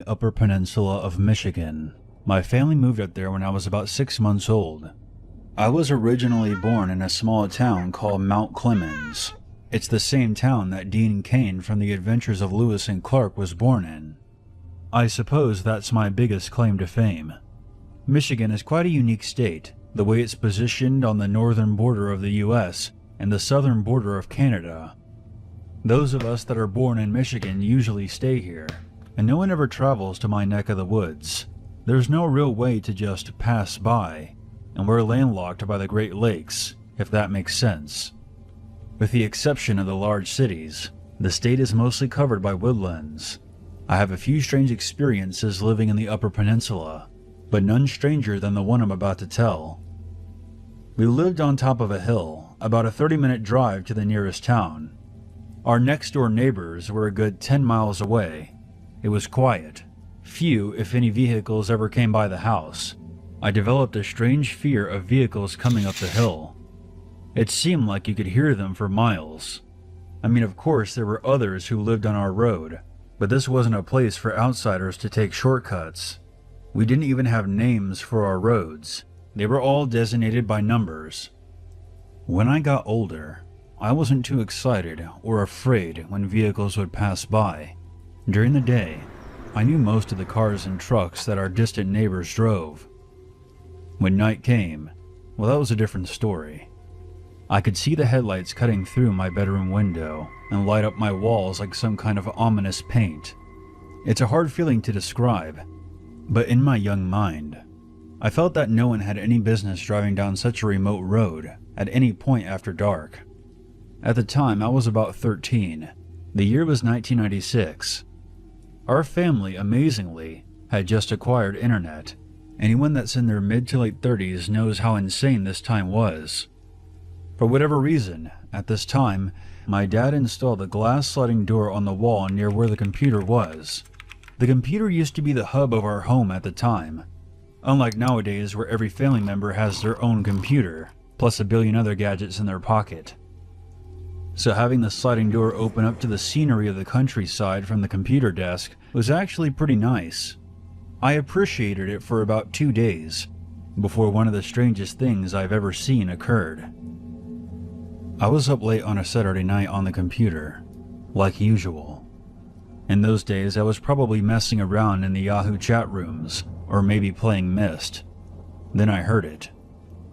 Upper Peninsula of Michigan. My family moved up there when I was about 6 months old. I was originally born in a small town called Mount Clemens. It's the same town that Dean Cain from The Adventures of Lewis and Clark was born in. I suppose that's my biggest claim to fame. Michigan is quite a unique state, the way it's positioned on the northern border of the US and the southern border of Canada. Those of us that are born in Michigan usually stay here, and no one ever travels to my neck of the woods. There's no real way to just pass by, and we're landlocked by the Great Lakes, if that makes sense. With the exception of the large cities, the state is mostly covered by woodlands. I have a few strange experiences living in the Upper Peninsula, but none stranger than the one I'm about to tell. We lived on top of a hill, about a 30-minute drive to the nearest town. Our next-door neighbors were a good 10 miles away. It was quiet. Few, if any, vehicles ever came by the house. I developed a strange fear of vehicles coming up the hill. It seemed like you could hear them for miles. I mean, of course, there were others who lived on our road, but this wasn't a place for outsiders to take shortcuts. We didn't even have names for our roads. They were all designated by numbers. When I got older, I wasn't too excited or afraid when vehicles would pass by. During the day, I knew most of the cars and trucks that our distant neighbors drove. When night came, well, that was a different story. I could see the headlights cutting through my bedroom window and light up my walls like some kind of ominous paint. It's a hard feeling to describe, but in my young mind, I felt that no one had any business driving down such a remote road at any point after dark. At the time, I was about 13. The year was 1996. Our family, amazingly, had just acquired internet. Anyone that's in their mid to late 30s knows how insane this time was. For whatever reason, at this time, my dad installed a glass sliding door on the wall near where the computer was. The computer used to be the hub of our home at the time, unlike nowadays where every family member has their own computer, plus a billion other gadgets in their pocket. So having the sliding door open up to the scenery of the countryside from the computer desk was actually pretty nice. I appreciated it for about 2 days, before one of the strangest things I've ever seen occurred. I was up late on a Saturday night on the computer, like usual. In those days, I was probably messing around in the Yahoo chat rooms, or maybe playing Myst. Then I heard it.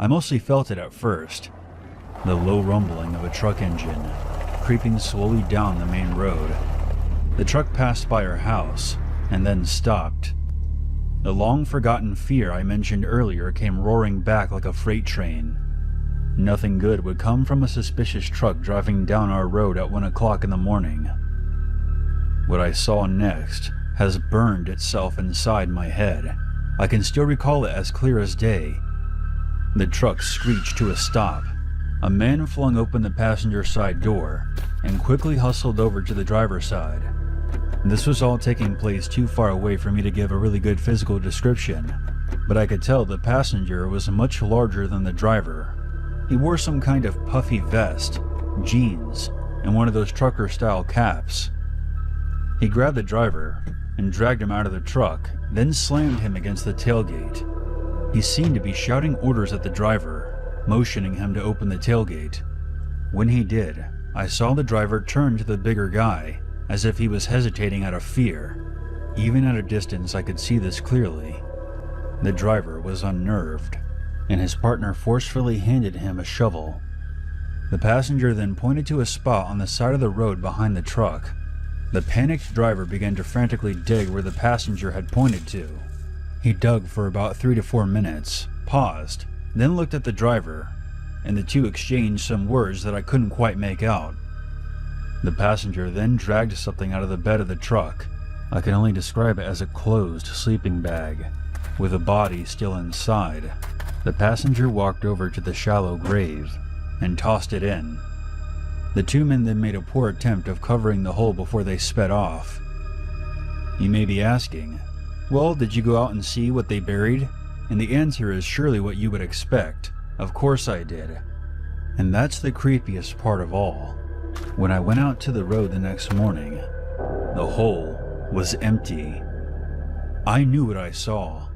I mostly felt it at first. The low rumbling of a truck engine, creeping slowly down the main road. The truck passed by our house, and then stopped. The long-forgotten fear I mentioned earlier came roaring back like a freight train. Nothing good would come from a suspicious truck driving down our road at 1 o'clock in the morning. What I saw next has burned itself inside my head. I can still recall it as clear as day. The truck screeched to a stop. A man flung open the passenger side door and quickly hustled over to the driver's side. This was all taking place too far away for me to give a really good physical description, but I could tell the passenger was much larger than the driver. He wore some kind of puffy vest, jeans, and one of those trucker-style caps. He grabbed the driver and dragged him out of the truck, then slammed him against the tailgate. He seemed to be shouting orders at the driver, motioning him to open the tailgate. When he did, I saw the driver turn to the bigger guy, as if he was hesitating out of fear. Even at a distance, I could see this clearly. The driver was unnerved, and his partner forcefully handed him a shovel. The passenger then pointed to a spot on the side of the road behind the truck. The panicked driver began to frantically dig where the passenger had pointed to. He dug for about 3 to 4 minutes, paused, then looked at the driver, and the two exchanged some words that I couldn't quite make out. The passenger then dragged something out of the bed of the truck. I can only describe it as a closed sleeping bag, with a body still inside. The passenger walked over to the shallow grave and tossed it in. The two men then made a poor attempt of covering the hole before they sped off. You may be asking, well, did you go out and see what they buried? And the answer is surely what you would expect. Of course I did. And that's the creepiest part of all. When I went out to the road the next morning, the hole was empty. I knew what I saw.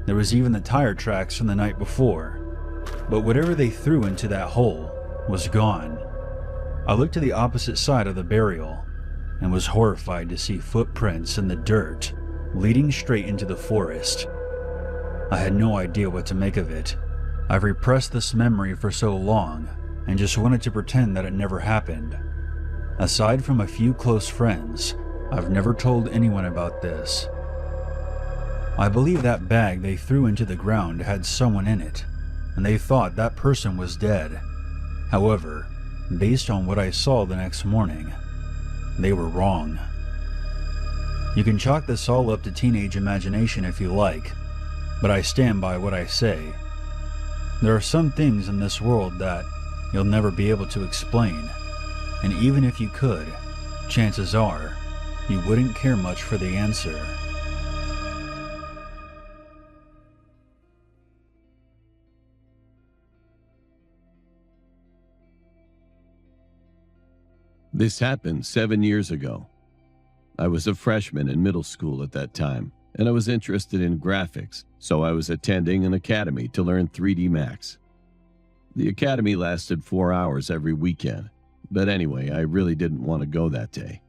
There was even the tire tracks from the night before, but whatever they threw into that hole was gone. I looked to the opposite side of the burial and was horrified to see footprints in the dirt leading straight into the forest. I had no idea what to make of it. I've repressed this memory for so long and just wanted to pretend that it never happened. Aside from a few close friends, I've never told anyone about this. I believe that bag they threw into the ground had someone in it, and they thought that person was dead. However, based on what I saw the next morning, they were wrong. You can chalk this all up to teenage imagination if you like, but I stand by what I say. There are some things in this world that you'll never be able to explain, and even if you could, chances are you wouldn't care much for the answer. This happened 7 years ago. I was a freshman in middle school at that time, and I was interested in graphics, so I was attending an academy to learn 3D Max. The academy lasted 4 hours every weekend, but anyway, I really didn't want to go that day.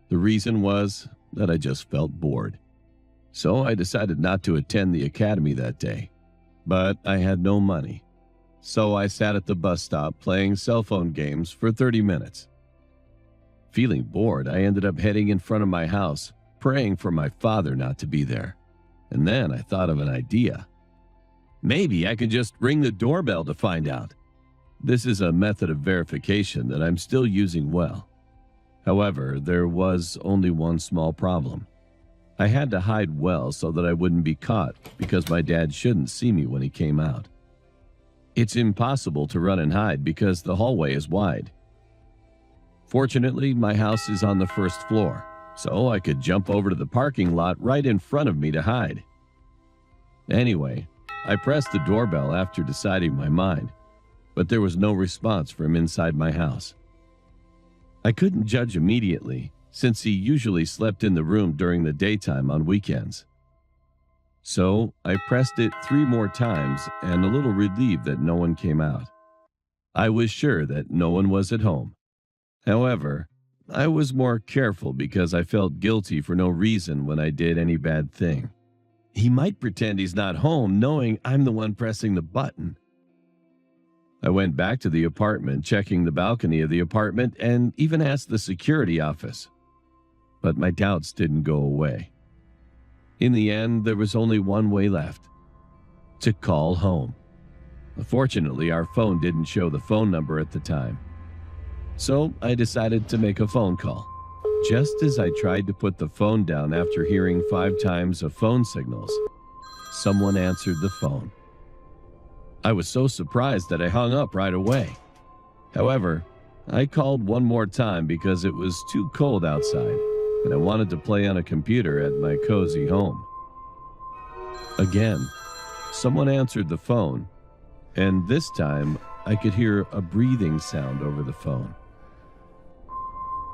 The reason was that I just felt bored. So I decided not to attend the academy that day, but I had no money. So I sat at the bus stop playing cell phone games for 30 minutes. Feeling bored, I ended up heading in front of my house, praying for my father not to be there. And then I thought of an idea. Maybe I could just ring the doorbell to find out. This is a method of verification that I'm still using well. However, there was only one small problem. I had to hide well so that I wouldn't be caught because my dad shouldn't see me when he came out. It's impossible to run and hide because the hallway is wide. Fortunately, my house is on the first floor, so I could jump over to the parking lot right in front of me to hide. Anyway, I pressed the doorbell after deciding my mind, but there was no response from inside my house. I couldn't judge immediately, since he usually slept in the room during the daytime on weekends. So I pressed it 3 more times and a little relieved that no one came out. I was sure that no one was at home. However, I was more careful because I felt guilty for no reason when I did any bad thing. He might pretend he's not home knowing I'm the one pressing the button. I went back to the apartment, checking the balcony of the apartment, and even asked the security office. But my doubts didn't go away. In the end, there was only one way left: to call home. Fortunately, our phone didn't show the phone number at the time. So I decided to make a phone call. Just as I tried to put the phone down after hearing 5 times of phone signals, someone answered the phone. I was so surprised that I hung up right away. However, I called one more time because it was too cold outside and I wanted to play on a computer at my cozy home. Again, someone answered the phone, and this time I could hear a breathing sound over the phone.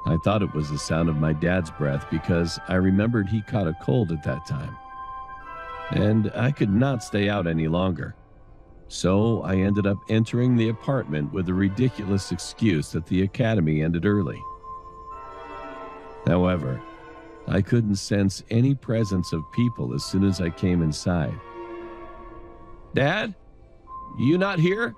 I thought it was the sound of my dad's breath because I remembered he caught a cold at that time. And I could not stay out any longer. So I ended up entering the apartment with a ridiculous excuse that the academy ended early. However, I couldn't sense any presence of people as soon as I came inside. "Dad, you not here?"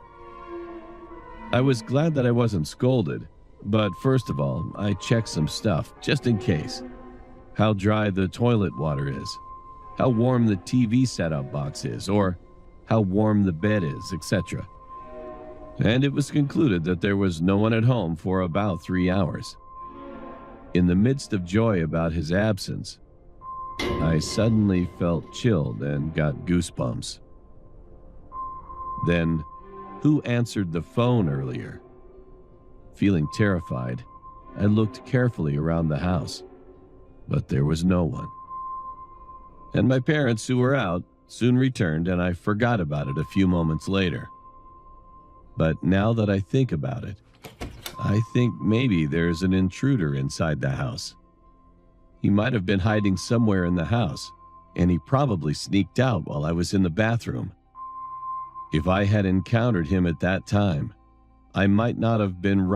I was glad that I wasn't scolded. But first of all, I checked some stuff, just in case. How dry the toilet water is, how warm the TV setup box is, or how warm the bed is, etc. And it was concluded that there was no one at home for about 3 hours. In the midst of joy about his absence, I suddenly felt chilled and got goosebumps. Then, who answered the phone earlier? Feeling terrified, I looked carefully around the house, but there was no one. And my parents, who were out, soon returned, and I forgot about it a few moments later. But now that I think about it, I think maybe there's an intruder inside the house. He might have been hiding somewhere in the house, and he probably sneaked out while I was in the bathroom. If I had encountered him at that time, I might not have been